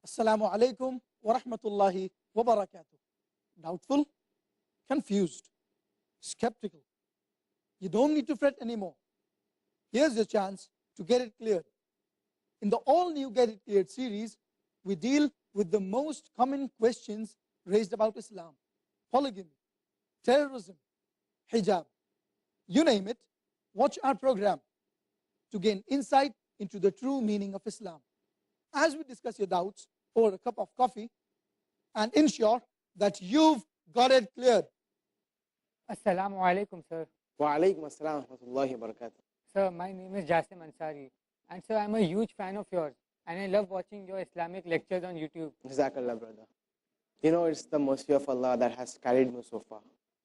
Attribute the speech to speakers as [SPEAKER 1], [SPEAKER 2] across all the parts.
[SPEAKER 1] Assalamu alaikum wa rahmatullahi wa barakatuh. Doubtful, confused, skeptical. You don't need to fret anymore. Here's your chance to get it cleared. In the all new Get It Cleared series, we deal with the most common questions raised about Islam: polygamy, terrorism, hijab. You name it, watch our program to gain insight into the true meaning of Islam. As we discuss your doubts over a cup of coffee and ensure that you've got it cleared.
[SPEAKER 2] Assalamu alaikum, sir.
[SPEAKER 3] Wa alaikum assalam wa rahmatullahi wa barakatuh.
[SPEAKER 2] Sir, my name is Jasim Ansari, and sir, I'm a huge fan of yours, and I love watching your Islamic lectures on YouTube.
[SPEAKER 3] Jazakallah, brother. You know, it's the mercy of Allah that has carried me so far.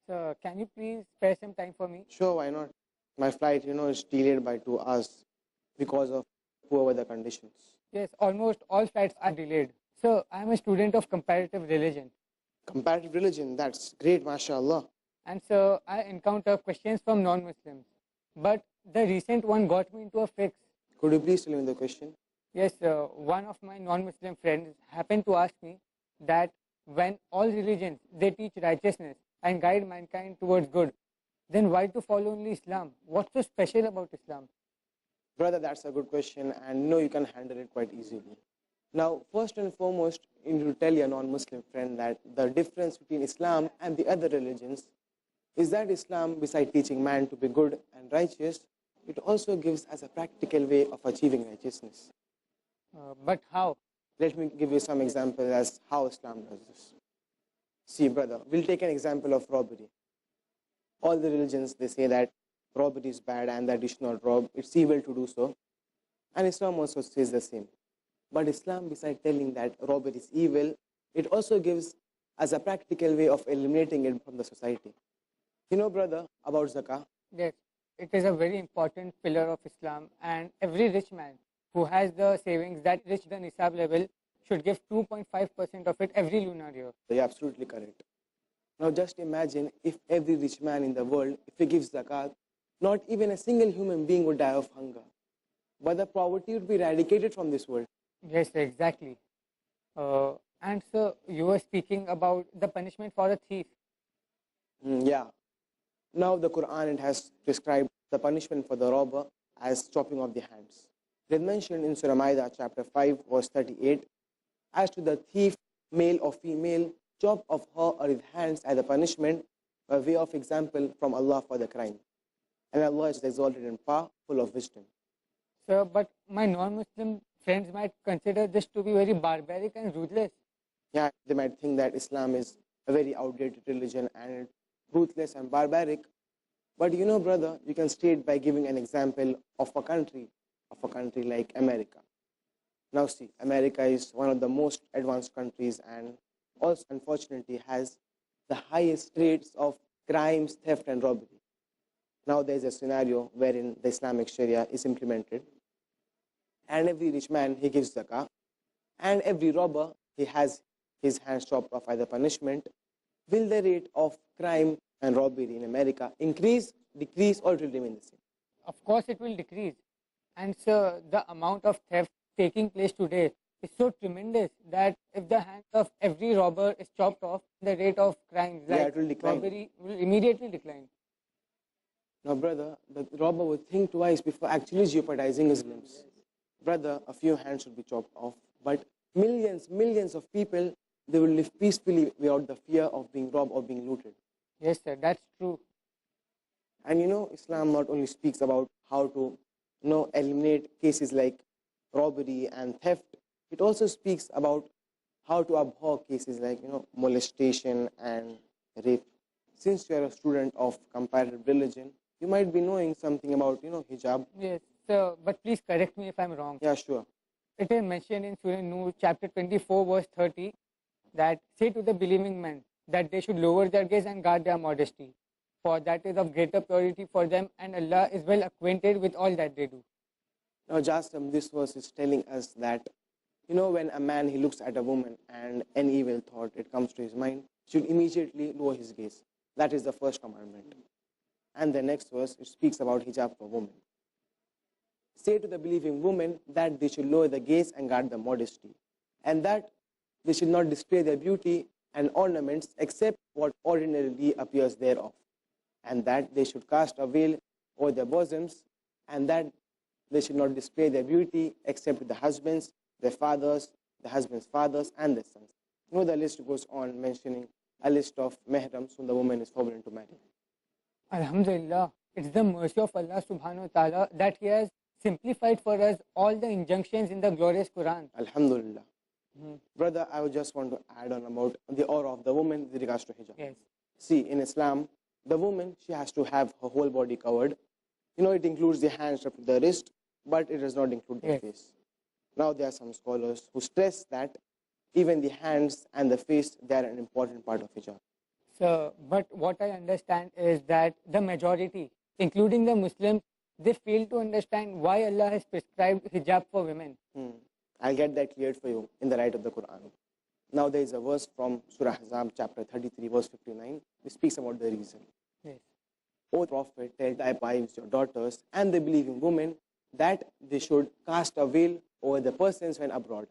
[SPEAKER 2] Sir, can you please spare some time for me?
[SPEAKER 3] Sure, why not? My flight, is delayed by 2 hours because of poor weather conditions.
[SPEAKER 2] Yes, almost all flights are delayed. Sir, I'm a student of comparative religion,
[SPEAKER 3] Comparative religion, that's great, mashallah.
[SPEAKER 2] and sir, I encounter questions from non-Muslims, but the recent one got me into a fix.
[SPEAKER 3] Could you please tell me the question?
[SPEAKER 2] Yes, sir, one of my non-Muslim friends happened to ask me that when all religions, they teach righteousness and guide mankind towards good, then why to follow only Islam? What's so special about Islam?
[SPEAKER 3] Brother, that's a good question, and you can handle it quite easily. Now, first and foremost, you need to tell your non-Muslim friend that the difference between Islam and the other religions is that Islam, besides teaching man to be good and righteous, it also gives us a practical way of achieving righteousness.
[SPEAKER 2] But how?
[SPEAKER 3] Let me give you some examples as how Islam does this. See, brother, we'll take an example of robbery. All the religions, they say that robbery is bad and that you should not rob. It's evil to do so. And Islam also says the same. But Islam, besides telling that robbery is evil, it also gives us a practical way of eliminating it from the society. You know, brother, about zakah?
[SPEAKER 2] Yes, it is a very important pillar of Islam, and every rich man who has the savings that reach the nisab level should give 2.5% of it every lunar year.
[SPEAKER 3] You're absolutely correct. Now just imagine if every rich man in the world, if he gives zakat, not even a single human being would die of hunger. But the poverty would be eradicated from this world.
[SPEAKER 2] Yes, exactly. And sir, you were speaking about the punishment for a thief.
[SPEAKER 3] Yeah. Now the Quran, it has prescribed the punishment for the robber as chopping off the hands. It is mentioned in Surah Ma'idah chapter 5 verse 38, as to the thief, male or female, chop off her or his hands as a punishment by way of example from Allah for the crime. And Allah is exalted in power, full of wisdom.
[SPEAKER 2] Sir, but my non-Muslim friends might consider this to be very barbaric and ruthless.
[SPEAKER 3] Yeah, they might think that Islam is a very outdated religion and ruthless and barbaric. But brother, you can state by giving an example of a country like America. Now see, America is one of the most advanced countries and also unfortunately has the highest rates of crimes, theft and robbery. Now there's a scenario wherein the Islamic Sharia is implemented, and every rich man, he gives zakah, and every robber, he has his hands chopped off as a punishment. Will the rate of crime and robbery in America increase, decrease, or it will remain the same?
[SPEAKER 2] Of course, it will decrease. And sir, the amount of theft taking place today is so tremendous that if the hand of every robber is chopped off, the rate of crimes like
[SPEAKER 3] it will decline.
[SPEAKER 2] robbery will immediately decline.
[SPEAKER 3] Now, brother, the robber would think twice before actually jeopardizing his limbs. Brother, a few hands should be chopped off, but millions of people, they will live peacefully without the fear of being robbed or being looted.
[SPEAKER 2] Yes, sir, that's true.
[SPEAKER 3] And Islam not only speaks about how to eliminate cases like robbery and theft, it also speaks about how to abhor cases like molestation and rape. Since you are a student of comparative religion, you might be knowing something about hijab.
[SPEAKER 2] Yes, sir, but please correct me if I'm wrong.
[SPEAKER 3] Yeah, sure.
[SPEAKER 2] It is mentioned in Surah Nur, chapter 24, verse 30, that say to the believing men that they should lower their gaze and guard their modesty, for that is of greater purity for them, and Allah is well acquainted with all that they do.
[SPEAKER 3] Now, Jastam, this verse is telling us that, when a man, he looks at a woman and an evil thought, it comes to his mind, should immediately lower his gaze. That is the first commandment. And the next verse, it speaks about hijab for women. Say to the believing women that they should lower the gaze and guard the modesty. And that they should not display their beauty and ornaments except what ordinarily appears thereof, and that they should cast a veil over their bosoms, and that they should not display their beauty except with the husbands, their fathers, the husbands' fathers, and their sons. You know, the list goes on mentioning a list of mehrams whom the woman is forbidden to marry.
[SPEAKER 2] Alhamdulillah, it's the mercy of Allah subhanahu wa ta'ala that He has simplified for us all the injunctions in the glorious Quran.
[SPEAKER 3] Alhamdulillah. Brother, I would just want to add on about the aura of the woman with regards to hijab.
[SPEAKER 2] Yes.
[SPEAKER 3] See, in Islam, the woman, she has to have her whole body covered. You know, it includes the hands up to the wrist, but it does not include the
[SPEAKER 2] Yes.
[SPEAKER 3] face. Now, there are some scholars who stress that even the hands and the face, they are an important part of hijab.
[SPEAKER 2] So, but what I understand is that the majority, including the Muslims, they fail to understand why Allah has prescribed hijab for women.
[SPEAKER 3] I'll get that cleared for you in the light of the Quran. Now, there is a verse from Surah Ahzab, chapter 33, verse 59, which speaks about the reason.
[SPEAKER 2] Yes.
[SPEAKER 3] O Prophet, tell thy wives, your daughters, and the believing women that they should cast a veil over the persons when abroad.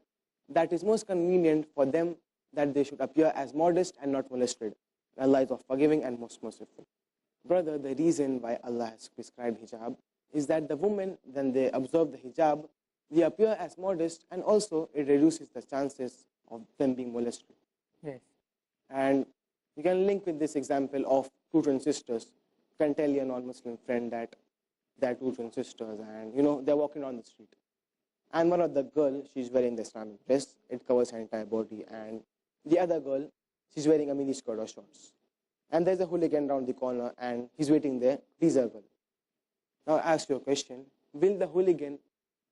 [SPEAKER 3] That is most convenient for them, that they should appear as modest and not molested. Allah is of forgiving and most merciful. Brother, the reason why Allah has prescribed hijab is that the women, when they observe the hijab, they appear as modest, and also it reduces the chances of them being molested.
[SPEAKER 2] Yes.
[SPEAKER 3] And you can link with this example of two twin sisters. You can tell your non-Muslim friend that they're two twin sisters, and you know they're walking on the street. And one of the girl, she's wearing the Islamic dress, it covers her entire body, and the other girl, she's wearing a mini skirt or shorts. And there's a hooligan around the corner, and he's waiting there, tease a girl. Now I ask you a question: will the hooligan,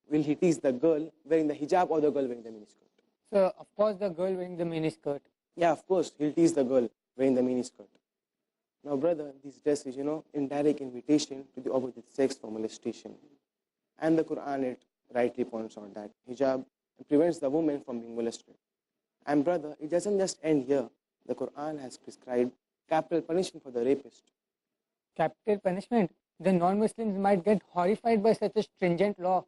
[SPEAKER 3] will he tease the girl wearing the hijab or the girl wearing the mini skirt?
[SPEAKER 2] So, of course, the girl wearing the miniskirt.
[SPEAKER 3] Yeah, of course, he'll tease the girl wearing the mini skirt. Now, brother, this dress is, indirect invitation to the opposite sex for molestation. And the Quran, it rightly points out that hijab prevents the woman from being molested. And brother, it doesn't just end here. The Quran has prescribed capital punishment for the rapist.
[SPEAKER 2] Capital punishment. The non-Muslims might get horrified by such a stringent law.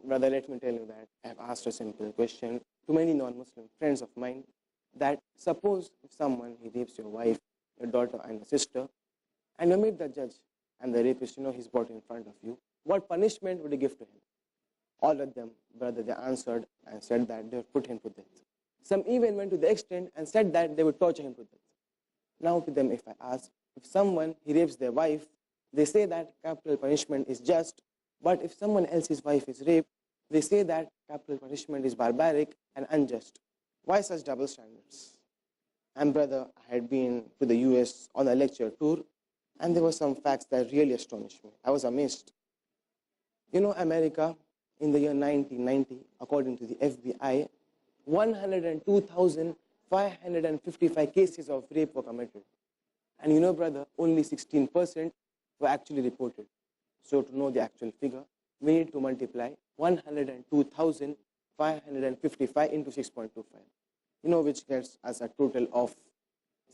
[SPEAKER 3] Brother, let me tell you that I have asked a simple question to many non-Muslim friends of mine, that suppose if someone, he rapes your wife, your daughter and your sister, and you meet the judge and the rapist, he's brought in front of you, what punishment would you give to him? All of them, brother, they answered and said that they would put him to death. Some even went to the extent and said that they would torture him to death. Now to them, if I ask, if someone, he rapes their wife, they say that capital punishment is just, but if someone else's wife is raped, they say that capital punishment is barbaric and unjust. Why such double standards? And brother, I had been to the US on a lecture tour, and there were some facts that really astonished me. I was amazed. America, in the year 1990, according to the FBI, 102,555 cases of rape were committed. And brother, only 16% were actually reported. So to know the actual figure, we need to multiply 102,555 into 6.25. Which gets us a total of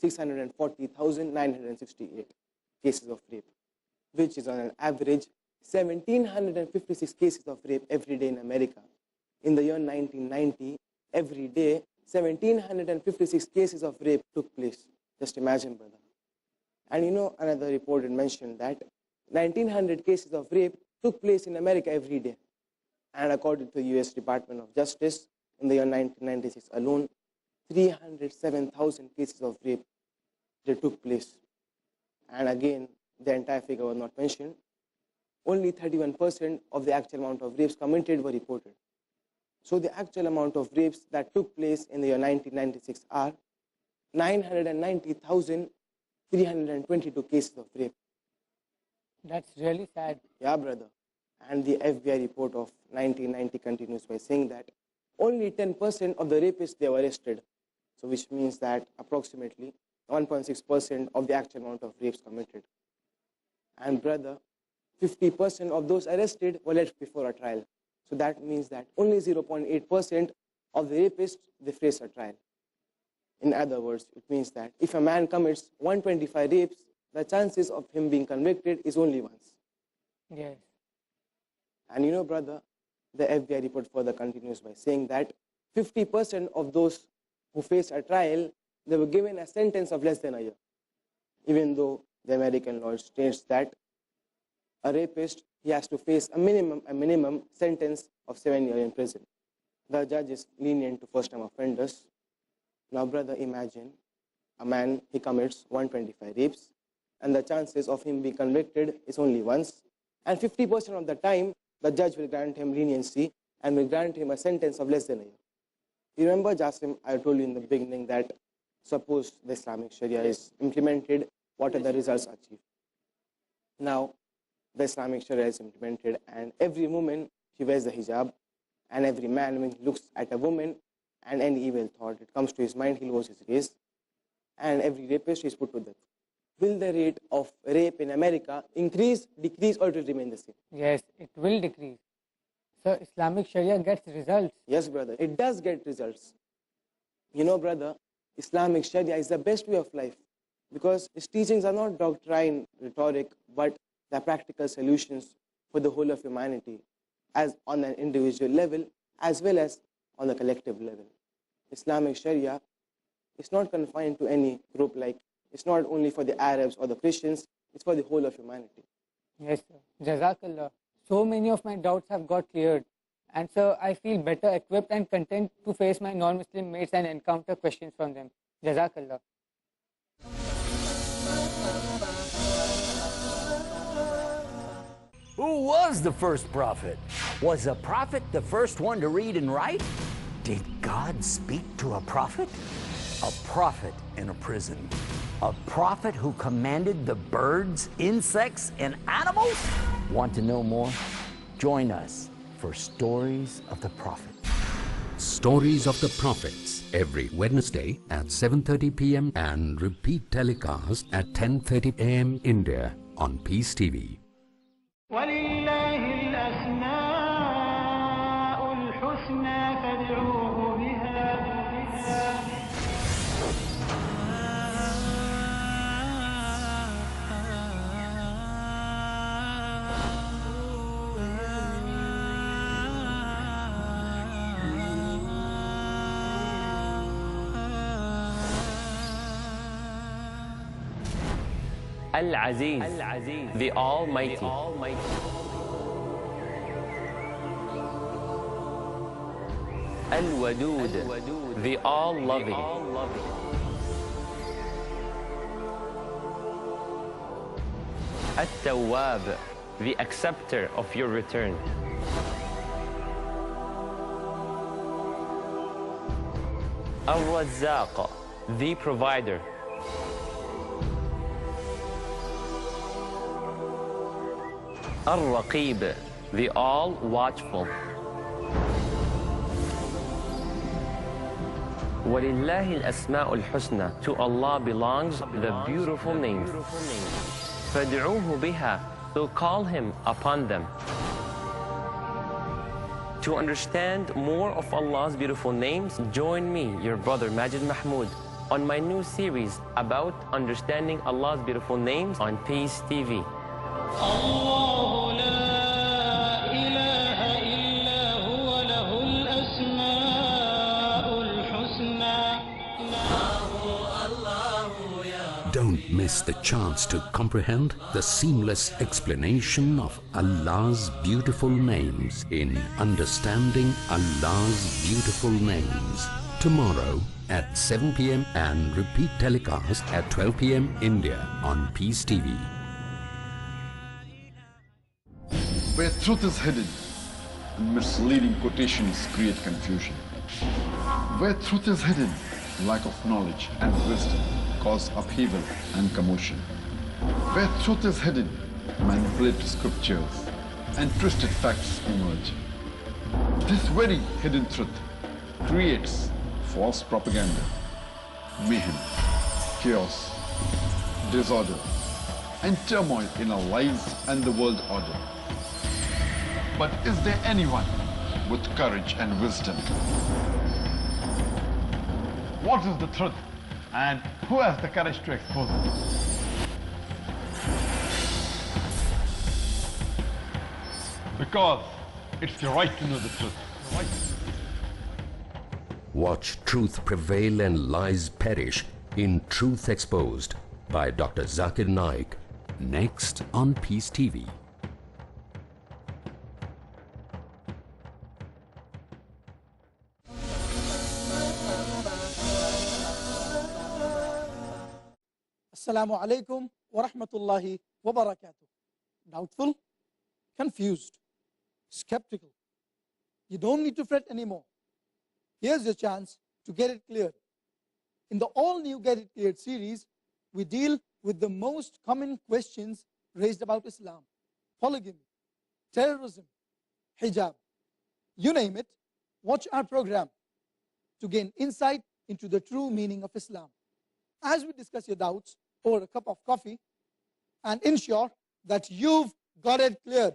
[SPEAKER 3] 640,968 cases of rape, which is on an average 1,756 cases of rape every day in America. In the year 1990, every day, 1,756 cases of rape took place. Just imagine, brother. And another report had mentioned that 1,900 cases of rape took place in America every day. And according to the US Department of Justice, in the year 1996 alone, 307,000 cases of rape that took place. And again, the entire figure was not mentioned. Only 31% of the actual amount of rapes committed were reported. So the actual amount of rapes that took place in the year 1996 are 990,322 cases of rape.
[SPEAKER 2] That's really sad.
[SPEAKER 3] Yeah, brother. And the FBI report of 1990 continues by saying that only 10% of the rapists, they were arrested. So which means that approximately 1.6% of the actual amount of rapes committed. And brother, 50% of those arrested were led before a trial. So that means that only 0.8% of the rapists, they face a trial. In other words, it means that if a man commits 125 rapes, the chances of him being convicted is only once.
[SPEAKER 2] Yes.
[SPEAKER 3] And brother, the FBI report further continues by saying that 50% of those who faced a trial, they were given a sentence of less than a year, even though the American law states that a rapist, he has to face a minimum sentence of 7 years in prison. The judge is lenient to first-time offenders. Now, brother, imagine a man, he commits 125 rapes, and the chances of him being convicted is only once. And 50% of the time, the judge will grant him leniency and will grant him a sentence of less than a year. You remember, Jasim, I told you in the beginning that suppose the Islamic Sharia is implemented, what are the results achieved? Now, the Islamic Sharia is implemented, and every woman, she wears the hijab, and every man, when he looks at a woman and any evil thought, it comes to his mind, he lowers his gaze, and every rapist is put to death. Will the rate of rape in America increase, decrease, or it will remain the same?
[SPEAKER 2] Yes, it will decrease. So Islamic Sharia gets results.
[SPEAKER 3] Yes, brother, it does get results. You know, brother, Islamic Sharia is the best way of life because its teachings are not doctrine, rhetoric, but the practical solutions for the whole of humanity, as on an individual level as well as on the collective level. Islamic Sharia is not confined to any group, like it's not only for the Arabs or the Christians, it's for the whole of humanity.
[SPEAKER 2] Yes, sir. Jazakallah. So many of my doubts have got cleared. And so I feel better equipped and content to face my non-Muslim mates and encounter questions from them. Jazakallah.
[SPEAKER 4] Who was the first prophet? Was a prophet the first one to read and write? Did God speak to a prophet? A prophet in a prison. A prophet who commanded the birds, insects, and animals? Want to know more? Join us for Stories of the Prophet.
[SPEAKER 5] Stories of the Prophets, every Wednesday at 7:30 p.m. and repeat telecast at 10:30 a.m. India on Peace TV.
[SPEAKER 6] ولله الأسماء الحسنى فادعوه بها
[SPEAKER 7] Al-Aziz, the Almighty. Al-Wadud, the All-Loving. At-Tawwab, the Acceptor of your return. Al-Razzaq, the Provider. Al-Raqib, the All-Watchful. وَلِلَّهِ الْأَسْمَاءُ الْحُسْنَى. To Allah belongs the beautiful names. فَادْعُوهُ بِهَا. So call Him upon them. To understand more of Allah's beautiful names, join me, your brother Majid Mahmood, on my new series about understanding Allah's beautiful names on Peace TV.
[SPEAKER 6] الله لا إله إلا هو له الأسماء الحسنى.
[SPEAKER 5] Don't miss the chance to comprehend the seamless explanation of Allah's beautiful names in Understanding Allah's Beautiful Names. Tomorrow at 7 p.m. and repeat telecast at 12 p.m. India on Peace TV.
[SPEAKER 8] Where truth is hidden, misleading quotations create confusion. Where truth is hidden, lack of knowledge and wisdom cause upheaval and commotion. Where truth is hidden, manipulated scriptures and twisted facts emerge. This very hidden truth creates false propaganda, mayhem, chaos, disorder, and turmoil in our lives and the world order. But is there anyone with courage and wisdom? What is the truth and who has the courage to expose it? Because it's your right to know the truth.
[SPEAKER 5] Watch truth prevail and lies perish in Truth Exposed by Dr. Zakir Naik. Next on Peace TV.
[SPEAKER 1] Assalamu alaikum wa rahmatullahi wa barakatuh. Doubtful, confused, skeptical. You don't need to fret anymore. Here's your chance to get it cleared. In the all-new Get It Cleared series, we deal with the most common questions raised about Islam: polygamy, terrorism, hijab. You name it, watch our program to gain insight into the true meaning of Islam. As we discuss your doubts over a cup of coffee and ensure that you've got it cleared.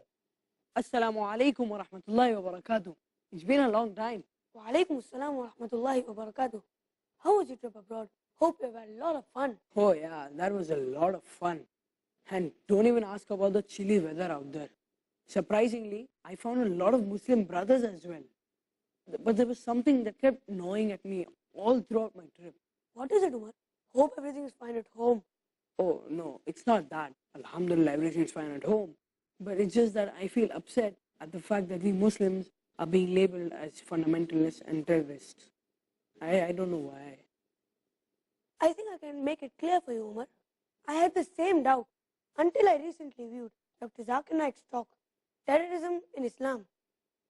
[SPEAKER 9] Assalamu alaikum wa rahmatullahi wa barakatuh. It's been a long time.
[SPEAKER 10] Wa alaikum assalam wa rahmatullahi wa barakatuh. How was your trip abroad? Hope you had a lot of fun.
[SPEAKER 9] Oh yeah, that was a lot of fun. And don't even ask about the chilly weather out there. Surprisingly, I found a lot of Muslim brothers as well. But there was something that kept gnawing at me all throughout my trip.
[SPEAKER 10] What is it, Umar? Hope everything is fine at home.
[SPEAKER 9] Oh no, it's not that. Alhamdulillah, everything's fine at home. But it's just that I feel upset at the fact that we Muslims are being labeled as fundamentalists and terrorists. I don't know why.
[SPEAKER 10] I think I can make it clear for you, Umar. I had the same doubt until I recently viewed Dr. Zakir Naik's talk, Terrorism in Islam.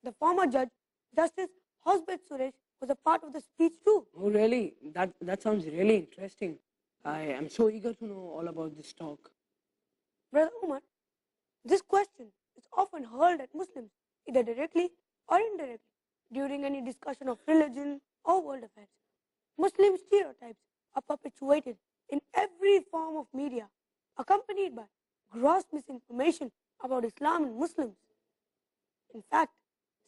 [SPEAKER 10] The former judge, Justice Hosbet Suresh, was a part of the speech too.
[SPEAKER 9] Oh really? That sounds really interesting. I am so eager to know all about this talk.
[SPEAKER 10] Brother Umar, this question is often hurled at Muslims, either directly or indirectly, during any discussion of religion or world affairs. Muslim stereotypes are perpetuated in every form of media, accompanied by gross misinformation about Islam and Muslims. In fact,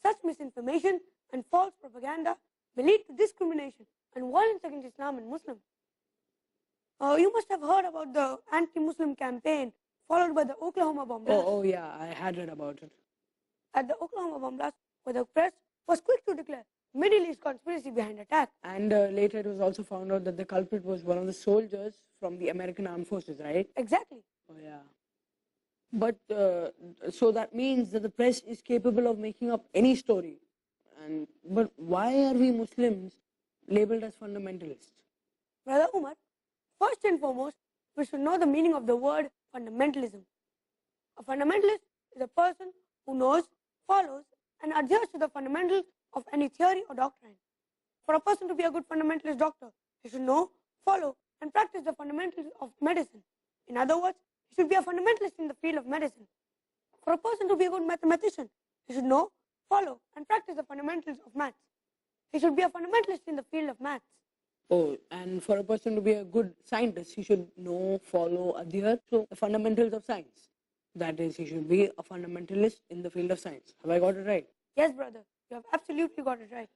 [SPEAKER 10] such misinformation and false propaganda may lead to discrimination and violence against Islam and Muslims. You must have heard about the anti-Muslim campaign followed by the Oklahoma bomb blast.
[SPEAKER 9] Oh yeah, I had read about it.
[SPEAKER 10] At the Oklahoma bomb blast, where the press was quick to declare Middle East conspiracy behind attack.
[SPEAKER 9] And later it was also found out that the culprit was one of the soldiers from the American Armed Forces, right?
[SPEAKER 10] Exactly.
[SPEAKER 9] Oh yeah. But so that means that the press is capable of making up any story. But why are we Muslims labeled as fundamentalists?
[SPEAKER 10] Brother Umar, first and foremost, we should know the meaning of the word fundamentalism. A fundamentalist is a person who knows, follows, and adheres to the fundamentals of any theory or doctrine. For a person to be a good fundamentalist doctor, he should know, follow, and practice the fundamentals of medicine. In other words, he should be a fundamentalist in the field of medicine. For a person to be a good mathematician, he should know, follow, and practice the fundamentals of maths. He should be a fundamentalist in the field of maths.
[SPEAKER 9] Oh, and for a person to be a good scientist, he should know, follow, adhere to the fundamentals of science. That is, he should be a fundamentalist in the field of science. Have I got it right?
[SPEAKER 10] Yes, brother, you have absolutely got it right.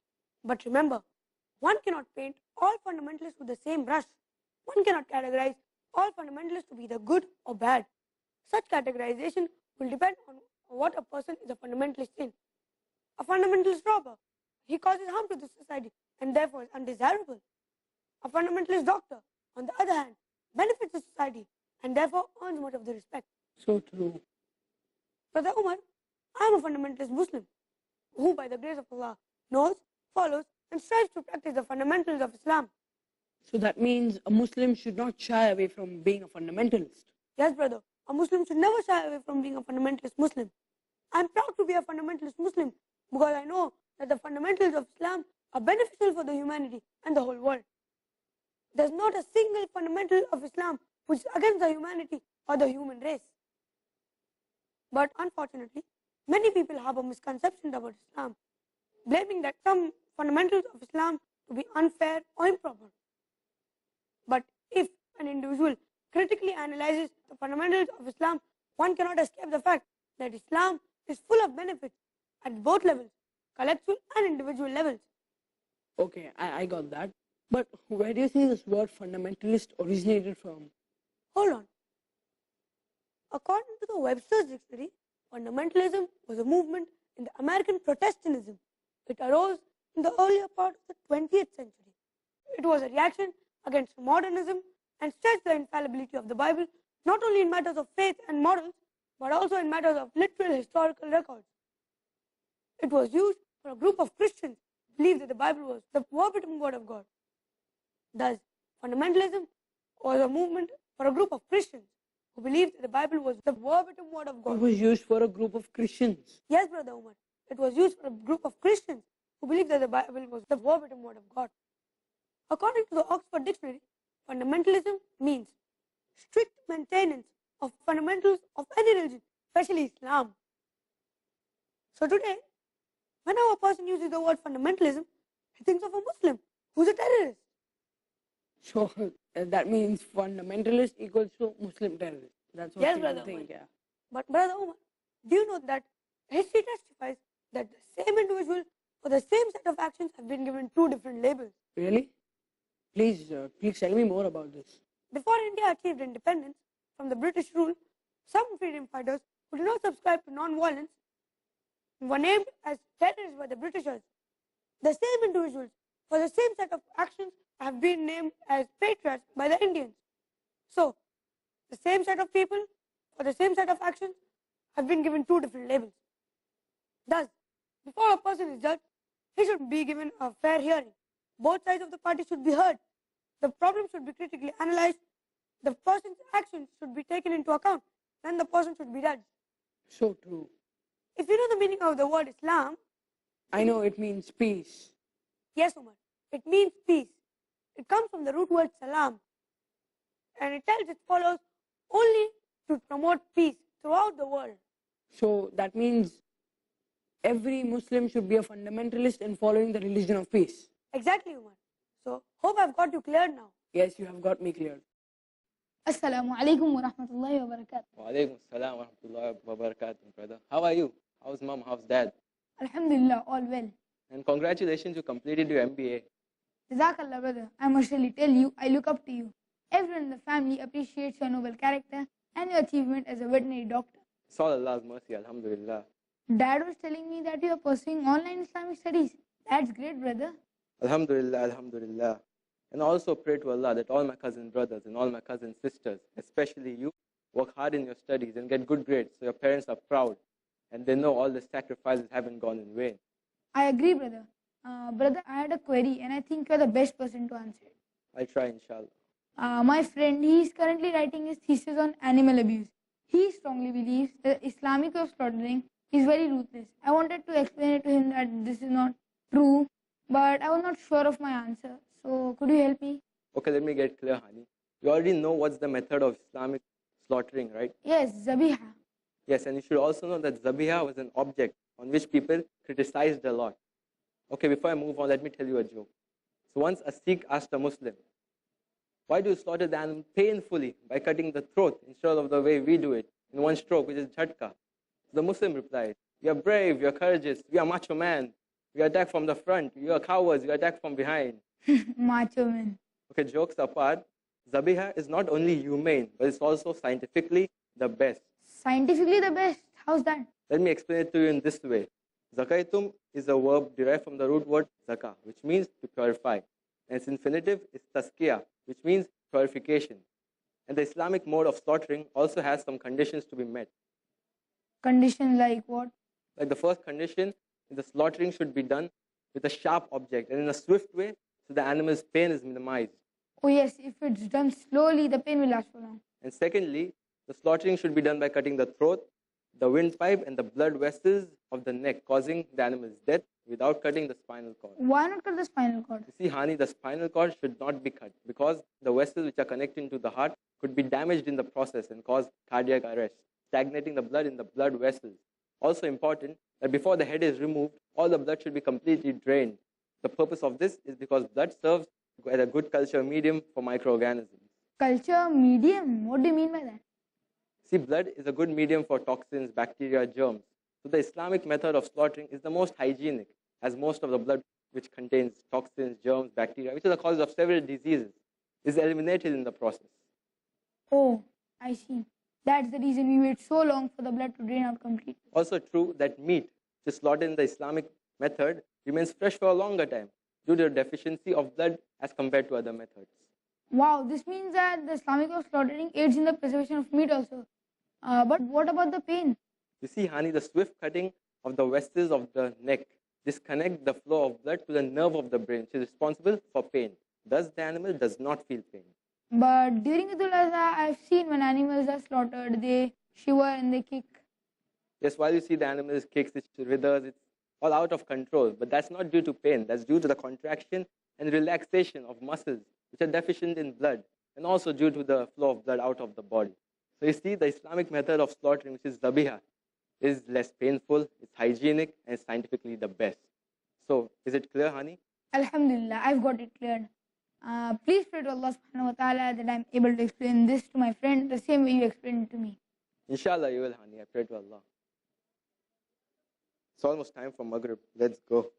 [SPEAKER 10] But remember, one cannot paint all fundamentalists with the same brush. One cannot categorize all fundamentalists to be either good or bad. Such categorization will depend on what a person is a fundamentalist in. A fundamentalist robber, he causes harm to the society and therefore is undesirable. A fundamentalist doctor, on the other hand, benefits the society and therefore earns much of the respect.
[SPEAKER 9] So true.
[SPEAKER 10] Brother Umar, I am a fundamentalist Muslim who, by the grace of Allah, knows, follows, and strives to practice the fundamentals of Islam.
[SPEAKER 9] So that means a Muslim should not shy away from being a fundamentalist.
[SPEAKER 10] Yes, brother, a Muslim should never shy away from being a fundamentalist Muslim. I am proud to be a fundamentalist Muslim because I know that the fundamentals of Islam are beneficial for the humanity and the whole world. There is not a single fundamental of Islam which is against the humanity or the human race. But unfortunately, many people harbor misconceptions about Islam, blaming that some fundamentals of Islam to be unfair or improper. But if an individual critically analyzes the fundamentals of Islam, one cannot escape the fact that Islam is full of benefits at both levels, collective and individual levels.
[SPEAKER 9] Okay, I got that. But where do you think this word fundamentalist originated from?
[SPEAKER 10] Hold on. According to the Webster's Dictionary, fundamentalism was a movement in the American Protestantism. It arose in the earlier part of the 20th century. It was a reaction against modernism and stressed the infallibility of the Bible, not only in matters of faith and morals, but also in matters of literal historical records. It was used for a group of Christians who believed that the Bible was the verbatim word of God. Thus, fundamentalism was a movement for a group of Christians who believed that the Bible was the verbatim word of God.
[SPEAKER 9] It was used for a group of Christians.
[SPEAKER 10] Yes, Brother Umar. It was used for a group of Christians who believed that the Bible was the verbatim word of God. According to the Oxford Dictionary, fundamentalism means strict maintenance of fundamentals of any religion, especially Islam. So today, whenever a person uses the word fundamentalism, he thinks of a Muslim who's a terrorist.
[SPEAKER 9] So that means fundamentalist equals to Muslim terrorist. That's what
[SPEAKER 10] Yes,
[SPEAKER 9] people
[SPEAKER 10] Brother
[SPEAKER 9] think,
[SPEAKER 10] Umar.
[SPEAKER 9] yeah.
[SPEAKER 10] But Brother Umar, do you know that history testifies that the same individual for the same set of actions have been given two different labels?
[SPEAKER 9] Really? Please tell me more about this.
[SPEAKER 10] Before India achieved independence from the British rule, some freedom fighters who did not subscribe to non-violence were named as terrorists by the Britishers. The same individuals for the same set of actions have been named as patriots by the Indians. So, the same set of people for the same set of actions have been given two different labels. Thus, before a person is judged, he should be given a fair hearing. Both sides of the party should be heard. The problem should be critically analyzed. The person's actions should be taken into account. Then the person should be judged.
[SPEAKER 9] So true.
[SPEAKER 10] If you know the meaning of the word Islam,
[SPEAKER 9] I know it means peace.
[SPEAKER 10] yes, Umar, it means peace. It comes from the root word salam. And it tells its followers only to promote peace throughout the world.
[SPEAKER 9] So that means every Muslim should be a fundamentalist in following the religion of peace.
[SPEAKER 10] Exactly, Umar. So, hope I've got you cleared now.
[SPEAKER 9] Yes, you have got me cleared.
[SPEAKER 11] Assalamu alaikum wa rahmatullahi wa barakatuh.
[SPEAKER 12] Wa alaikum assalam wa rahmatullahi wa barakatuh, brother. How are you? How's mom? How's dad?
[SPEAKER 11] Alhamdulillah, all well.
[SPEAKER 12] And congratulations, you completed your MBA.
[SPEAKER 11] Jazakallah, brother. I must really tell you, I look up to you. Everyone in the family appreciates your noble character and your achievement as a veterinary doctor.
[SPEAKER 12] It's all Allah's mercy, alhamdulillah.
[SPEAKER 11] Dad was telling me that you are pursuing online Islamic studies. That's great, brother.
[SPEAKER 12] Alhamdulillah, alhamdulillah. And also pray to Allah that all my cousin brothers and all my cousin sisters, especially you, work hard in your studies and get good grades so your parents are proud and they know all the sacrifices haven't gone in vain.
[SPEAKER 11] I agree, brother. Brother, I had a query and I think you're the best person to answer it.
[SPEAKER 12] I'll try, inshallah.
[SPEAKER 11] My friend, he is currently writing his thesis on animal abuse. He strongly believes that Islamic way of slaughtering is very ruthless. I wanted to explain it to him that this is not true, but I was not sure of my answer. So, could you help me?
[SPEAKER 12] Okay, let me get clear, honey. You already know what's the method of Islamic slaughtering, right?
[SPEAKER 11] Yes, Zabiha.
[SPEAKER 12] Yes, and you should also know that Zabiha was an object on which people criticized a lot. Okay, before I move on, let me tell you a joke. So once a Sikh asked a Muslim, why do you slaughter the animal painfully by cutting the throat instead of the way we do it, in one stroke, which is jhatka? The Muslim replied, you are brave, you are courageous, we are macho man. We attack from the front, you are cowards, you attack from behind.
[SPEAKER 11] Macho man.
[SPEAKER 12] Okay, jokes apart, Zabiha is not only humane, but it's also scientifically the best.
[SPEAKER 11] Scientifically the best? How's that?
[SPEAKER 12] Let me explain it to you in this way. Zakaitum is a verb derived from the root word zaka, which means to purify. And its infinitive is taskiya, which means purification. And the Islamic mode of slaughtering also has some conditions to be met.
[SPEAKER 11] Condition like what?
[SPEAKER 12] Like the first condition is the slaughtering should be done with a sharp object and in a swift way so the animal's pain is minimized.
[SPEAKER 11] Oh yes, if it's done slowly, the pain will last for long.
[SPEAKER 12] And secondly, the slaughtering should be done by cutting the throat, the windpipe, and the blood vessels of the neck, causing the animal's death without cutting the spinal cord.
[SPEAKER 11] Why not cut the spinal cord?
[SPEAKER 12] You see, Hani, the spinal cord should not be cut because the vessels which are connecting to the heart could be damaged in the process and cause cardiac arrest, stagnating the blood in the blood vessels. Also important that before the head is removed, all the blood should be completely drained. The purpose of this is because blood serves as a good culture medium for microorganisms.
[SPEAKER 11] Culture medium? What do you mean by that?
[SPEAKER 12] See, blood is a good medium for toxins, bacteria, germs. So the Islamic method of slaughtering is the most hygienic, as most of the blood which contains toxins, germs, bacteria, which are the causes of several diseases, is eliminated in the process.
[SPEAKER 11] Oh, I see. That's the reason we wait so long for the blood to drain out completely.
[SPEAKER 12] Also true that meat, which is slaughtered in the Islamic method, remains fresh for a longer time due to the deficiency of blood as compared to other methods.
[SPEAKER 11] Wow, this means that the Islamic way of slaughtering aids in the preservation of meat also. But what about the pain?
[SPEAKER 12] You see, Hani, the swift cutting of the vessels of the neck disconnect the flow of blood to the nerve of the brain, which is responsible for pain. Thus, the animal does not feel pain.
[SPEAKER 11] But during Eid al-Adha, I've seen when animals are slaughtered, they shiver and they kick.
[SPEAKER 12] Yes, while you see the animals kicks, it withers, it's all out of control. But that's not due to pain. That's due to the contraction and relaxation of muscles, which are deficient in blood, and also due to the flow of blood out of the body. So you see, the Islamic method of slaughtering, which is zabiha, is less painful, it's hygienic, and it's scientifically the best. So, is it clear, Hani?
[SPEAKER 11] Alhamdulillah, I've got it cleared. Please pray to Allah subhanahu wa ta'ala that I'm able to explain this to my friend the same way you explained it to me.
[SPEAKER 12] Inshallah, you will, Hani. I pray to Allah. It's almost time for Maghrib. Let's go.